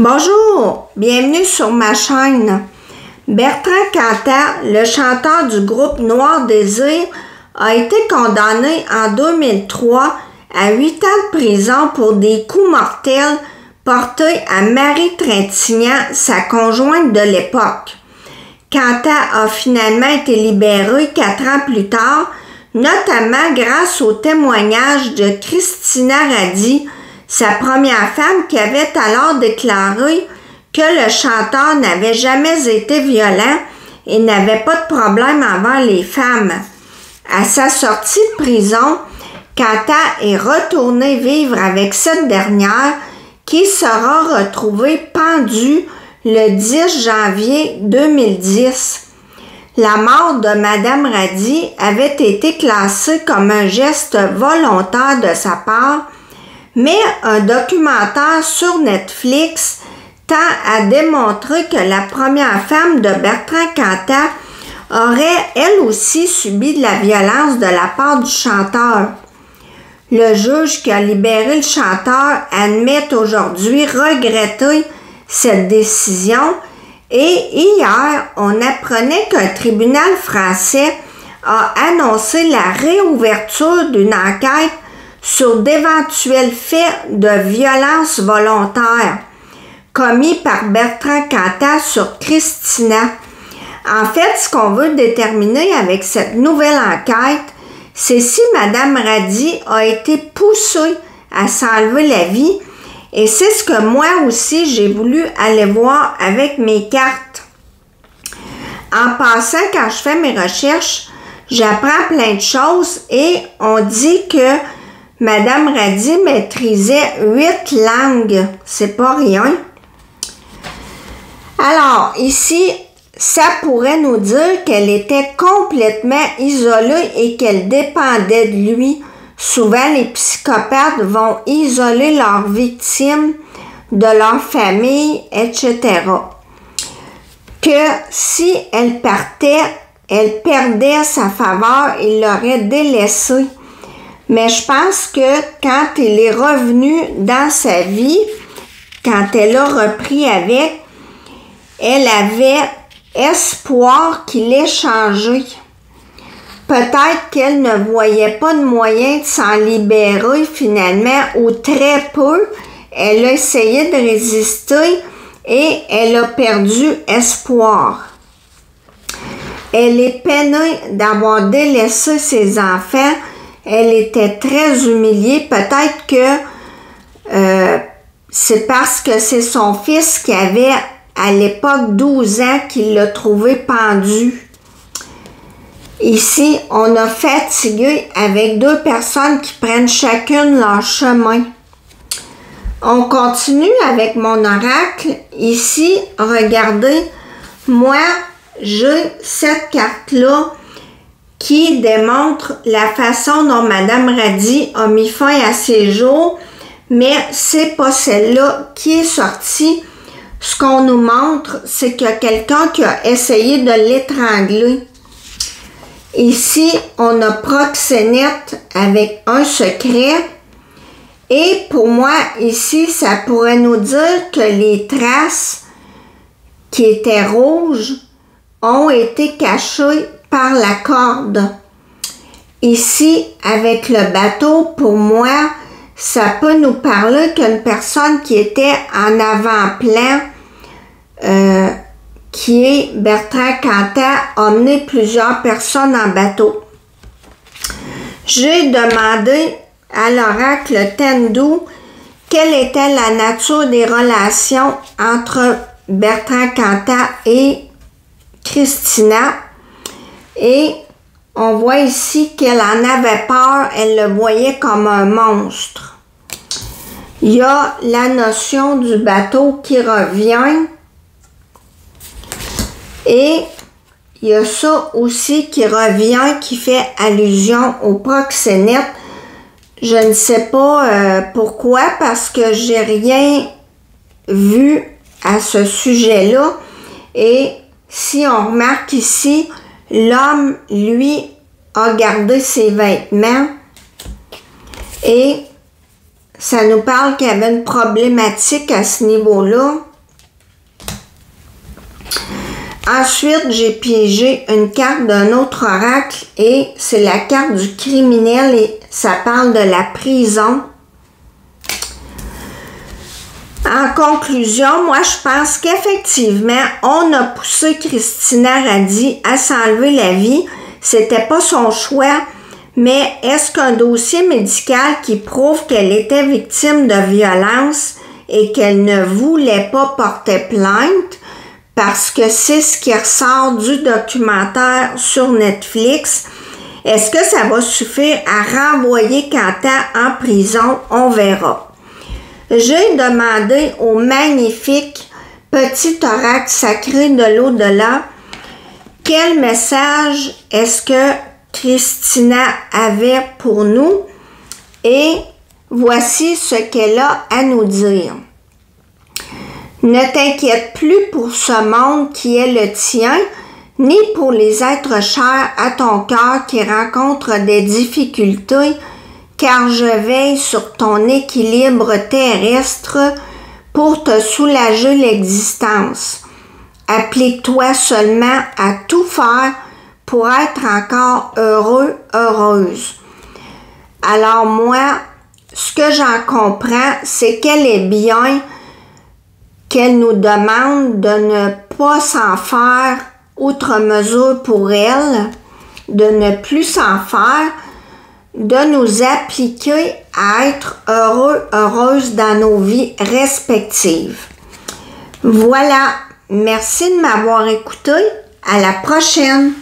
Bonjour, bienvenue sur ma chaîne. Bertrand Cantat, le chanteur du groupe Noir Désir, a été condamné en 2003 à 8 ans de prison pour des coups mortels portés à Marie Trintignant, sa conjointe de l'époque. Cantat a finalement été libéré 4 ans plus tard, notamment grâce au témoignage de Christina Radi, sa première femme, qui avait alors déclaré que le chanteur n'avait jamais été violent et n'avait pas de problème envers les femmes. À sa sortie de prison, Cantat est retourné vivre avec cette dernière qui sera retrouvée pendue le 10 janvier 2010. La mort de Madame Radi avait été classée comme un geste volontaire de sa part, mais un documentaire sur Netflix tend à démontrer que la première femme de Bertrand Cantat aurait elle aussi subi de la violence de la part du chanteur. Le juge qui a libéré le chanteur admet aujourd'hui regretter cette décision et hier, on apprenait qu'un tribunal français a annoncé la réouverture d'une enquête sur d'éventuels faits de violence volontaire commis par Bertrand Cantat sur Christina. En fait, ce qu'on veut déterminer avec cette nouvelle enquête, c'est si Madame Radi a été poussée à s'enlever la vie, et c'est ce que moi aussi j'ai voulu aller voir avec mes cartes. En passant, quand je fais mes recherches, j'apprends plein de choses et on dit que Madame Radi maîtrisait 8 langues. C'est pas rien. Alors, ici, ça pourrait nous dire qu'elle était complètement isolée et qu'elle dépendait de lui. Souvent, les psychopathes vont isoler leurs victimes de leur famille, etc. Que si elle partait, elle perdait sa faveur et l'aurait délaissée. Mais je pense que quand il est revenu dans sa vie, quand elle a repris avec, elle avait espoir qu'il ait changé. Peut-être qu'elle ne voyait pas de moyen de s'en libérer finalement, ou très peu. Elle a essayé de résister et elle a perdu espoir. Elle est peinée d'avoir délaissé ses enfants. Elle était très humiliée. Peut-être que c'est parce que c'est son fils qui avait à l'époque 12 ans qu'il l'a trouvé pendu. Ici, on a fatigué avec 2 personnes qui prennent chacune leur chemin. On continue avec mon oracle. Ici, regardez, moi, j'ai cette carte-là qui démontre la façon dont Madame Radi a mis fin à ses jours, mais c'est pas celle-là qui est sortie. Ce qu'on nous montre, c'est qu'il y a quelqu'un qui a essayé de l'étrangler. Ici, on a proxénète avec un secret. Et pour moi, ici, ça pourrait nous dire que les traces qui étaient rouges ont été cachées par la corde. Ici, avec le bateau, pour moi, ça peut nous parler qu'une personne qui était en avant-plan, qui est Bertrand Cantat, a emmené plusieurs personnes en bateau. J'ai demandé à l'oracle Tendu quelle était la nature des relations entre Bertrand Cantat et Christina. Et on voit ici qu'elle en avait peur, elle le voyait comme un monstre. Il y a la notion du bateau qui revient. Et il y a ça aussi qui revient, qui fait allusion au proxénète. Je ne sais pas pourquoi, parce que j'ai rien vu à ce sujet-là. Et si on remarque ici, l'homme, lui, a gardé ses vêtements et ça nous parle qu'il y avait une problématique à ce niveau-là. Ensuite, j'ai piégé une carte d'un autre oracle et c'est la carte du criminel et ça parle de la prison. En conclusion, moi, je pense qu'effectivement, on a poussé Christina Radi à s'enlever la vie. C'était pas son choix, mais est-ce qu'un dossier médical qui prouve qu'elle était victime de violence et qu'elle ne voulait pas porter plainte, parce que c'est ce qui ressort du documentaire sur Netflix, est-ce que ça va suffire à renvoyer Quentin en prison? On verra. J'ai demandé au magnifique petit oracle sacré de l'au-delà quel message est-ce que Christina avait pour nous et voici ce qu'elle a à nous dire. Ne t'inquiète plus pour ce monde qui est le tien, ni pour les êtres chers à ton cœur qui rencontrent des difficultés, car je veille sur ton équilibre terrestre pour te soulager l'existence. Applique-toi seulement à tout faire pour être encore heureux, heureuse. Alors moi, ce que j'en comprends, c'est qu'elle est bien, qu'elle nous demande de ne pas s'en faire outre mesure pour elle, de ne plus s'en faire, de nous appliquer à être heureux, heureuses dans nos vies respectives. Voilà, merci de m'avoir écouté. À la prochaine!